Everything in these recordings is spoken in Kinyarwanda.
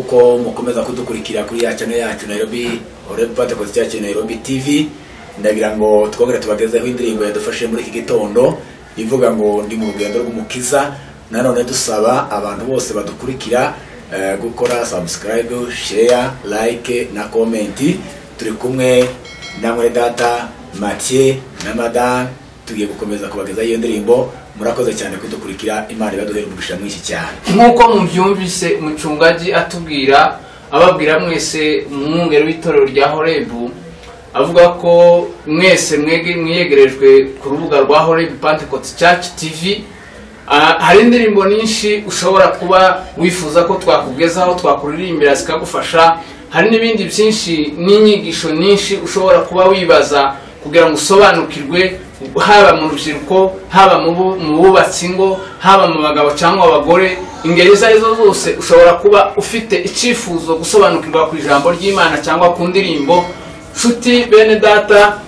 yuko mukomeza kudukurikira kuri ya channel yacu Nairobi Honorable Pentecost Church Nairobi TV. Ndagira ngo twongere tubagezeho indirimbo yadufashe muri iki gitondo ivuga ngo ndi mu rugendo rw'umukiza. Nanone dusaba abantu bose badukurikira gukora subscribe, share, like na comment. Turi kumwe namwe data Mathieu na Madame, tugiye gukomeza kubagezaho iyo ndirimbo. Murakoze cyane kudukurikira, Imana ibaduhere umugisha mwinshi cyane. Nkuko mubyumvise umucungaji atubwira ababwira mwese umwungere w'itorero rya Horebu, avuga ko mwese mwiyegerejwe ku rubuga rwa Horebu Pentecost Church TV. Hari indirimbo nyinshi ushobora kuba wifuza ko twakugezaho, twakuririmbira zikagufasha. Hari n'ibindi byinshi n'inyigisho nyinshi ushobora kuba wibaza kugira ngo usobanukirwe, haba mu rubyiruko, haba mu bubatsi ngo, haba mu bagabo cyangwa abagore. Ingeri zarizo zose ushobora kuba ufite icyifuzo gusobanukirwa ku ijambo ry'Imana cyangwa ku ndirimbo. Nshuti bene data,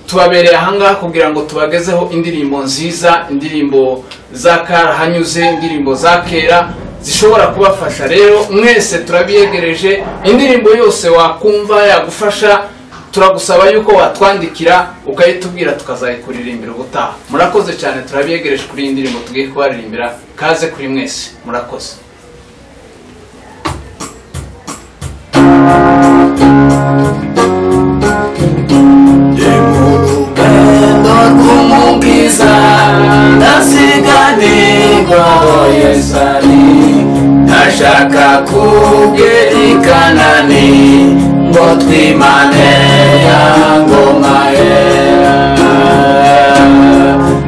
tubabereye ahangaha kugira ngo tubagezeho indirimbo nziza, indirimbo za karahanyuze, indirimbo za kera zishobora kubafasha. Rero mwese turabiyegereje, indirimbo yose wakumva yagufasha turagusaba yuko watwandikira ukayitubwira tukazayikuririmbira ubutaha. Murakoze cyane, turabiyegereje kuri iyi ndirimbo tugiye kubaririmbira. Kaze kuri mwese, murakoze. Nashaka kugera i Kanani ngo twimane ya ngoma yera.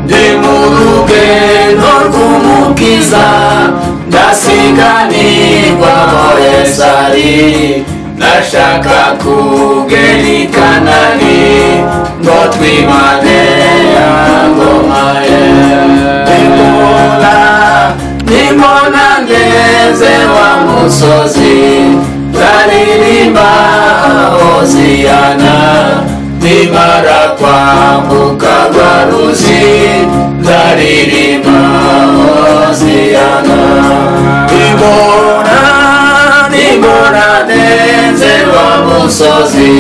Ndi mu rugendo rw'umukiza ndasiganirwa aho Yesu ari. Nashaka kugera i Kanani ngo twimane ya ngoma yera. Nimona ngeze wa musozi ndaririmba Hoziyana. Nimara kwambuka rwa ruzi ndaririmba Hoziyana. Nimona ngeze wa musozi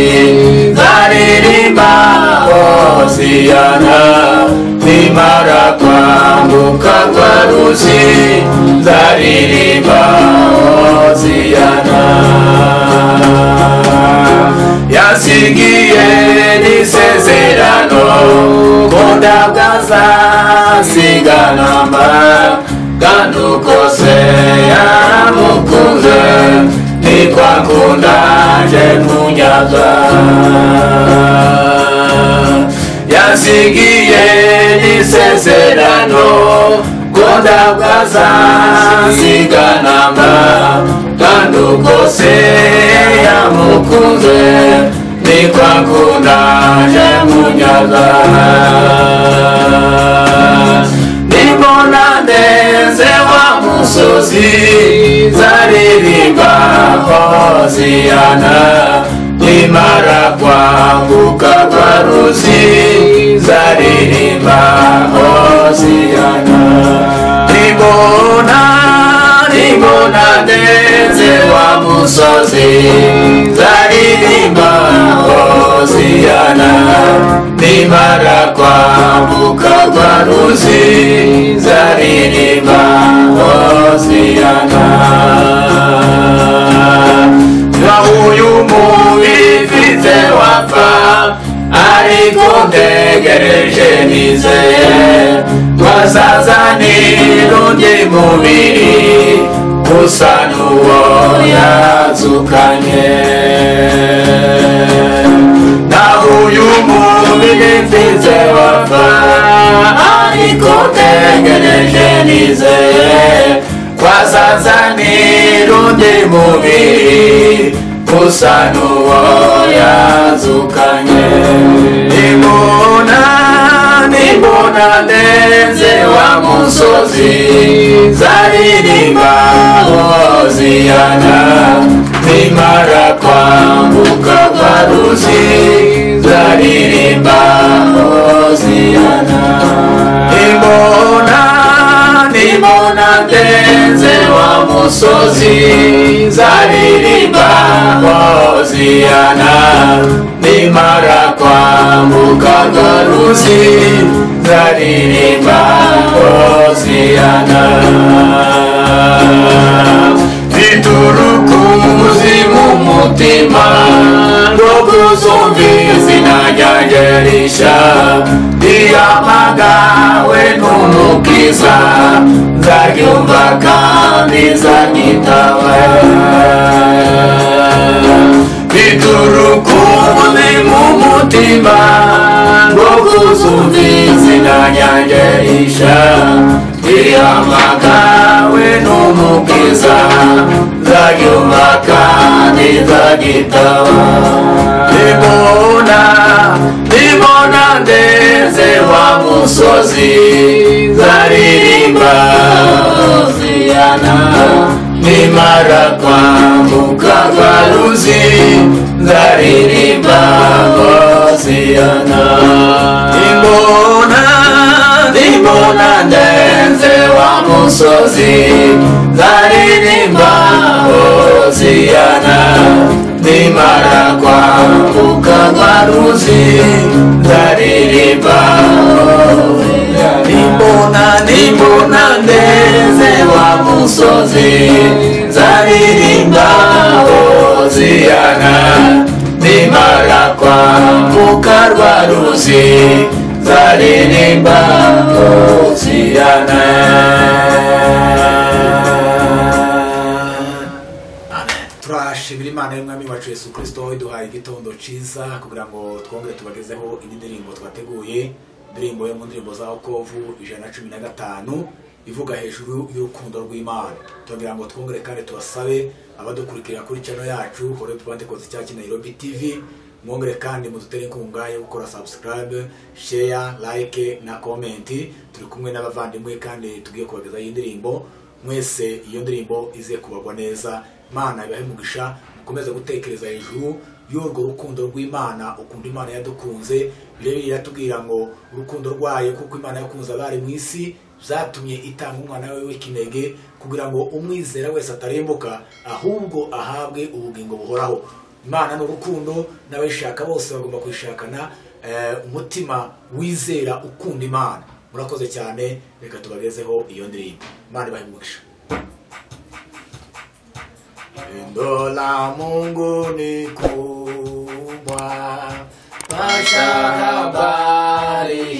ndaririmba Hoziyana. Nimara kwambuka rwa ruzi ndaririmba Hoziyana. Yasigiye n'isezerano ko ndabwazaziganamba, kandi uko se yamukunze niko akunda nje munyaga. Yasigiye n'isezerano ko ndabwazaziganamba, kandi uko se yamukunze niko akunda nje munyaga. Nimona ndeze wa musozi zaririmba Hoziyana. Nimara kwambuka rwa ruzi zaririmba Hoziyana. Nimona ndeze wa musozi zaririmba Hoziyana. Nimara kwambuka rwa ruzi zaririmba Hoziyana. Uyu mubiri mfite wapfa, ariko ntegereje nizeye wazazanira undi mubiri usa n'uwo yazukanye. Naho uyu mubiri mfite wapfa, ariko ntegereje nizeye wazazanira undi mubiri usa n'uwo yazukanye. Nimona ndeze wa musozi zaririmba Hoziyana. Nimara kwambuka rwa ruzi zaririmba Hoziyana. Nimona ndeze wa musozi musozi nzaririmba hoziyana nimara kwambuka rwa ruzi nzaririmba hoziyana biturukuzi mu mutima rwo kuzumva izina ryanjye rishya riyamagawe n'umukiza nzaryumva kandi nzanyitaba biturukuzi mu mutima rwo kuzumva izina ryanjye rishya riyamagawe n'umukiza nzaryumva kandi nzanyitaba Nimona ndeze wa musozi nzaririmba hoziyana nimara kwambuka rwa ruzi nzaririmba hoziyana Nimona ndeze wa musozi nzaririmba hoziyana nimara kwambuka rwa ruzi nzaririmba Nimona ndeze wa musozi nzaririmba hoziyana nimara kwambuka rwa ruzi nzaririmba hoziyana. Turashimira Imana y'Umwami wacu Yesu Kristo iduhaye igitondo ciza kugira ngo twongere tubagezeho indi ndirimbo twateguye, indirimbo yo mu ndirimbo za Okovu 115 ivuga hejuru y'urukundo rw'Imana. Tugira ngo twongere kandi tubasabe abadukurikira kuri channel yacu Holy Pentecost Church Nairobi TV, mwongere kandi mudutere inkunga yo gukora subscribe, share, like na comment. Turi kumwe n'abavandimwe kandi tugiye kubageza iyi ndirimbo, mwese iyo ndirimbo ize kubagwa neza. Imana ibahe umugisha, mukomeze gutekereza hejuru y'urwo rukundo rw'Imana, ukunda Imana yadukunze. Birebire iratubwira ngo urukundo rwayo kuko Imana yakunze abari mu isi byatumye itanga umwana we w'ikinege kugira ngo umwizera wese atarembuka ahubwo ahabwe ubugingo buhoraho. Imana n'urukundo, n'abishaka bose bagomba kwishakana umutima wizera ukunda Imana. Murakoze cyane, reka tubagezeho iyo ndirimbo. Imana ibahe umugisha. Pendo la Mungu ni kubwa, pasha habari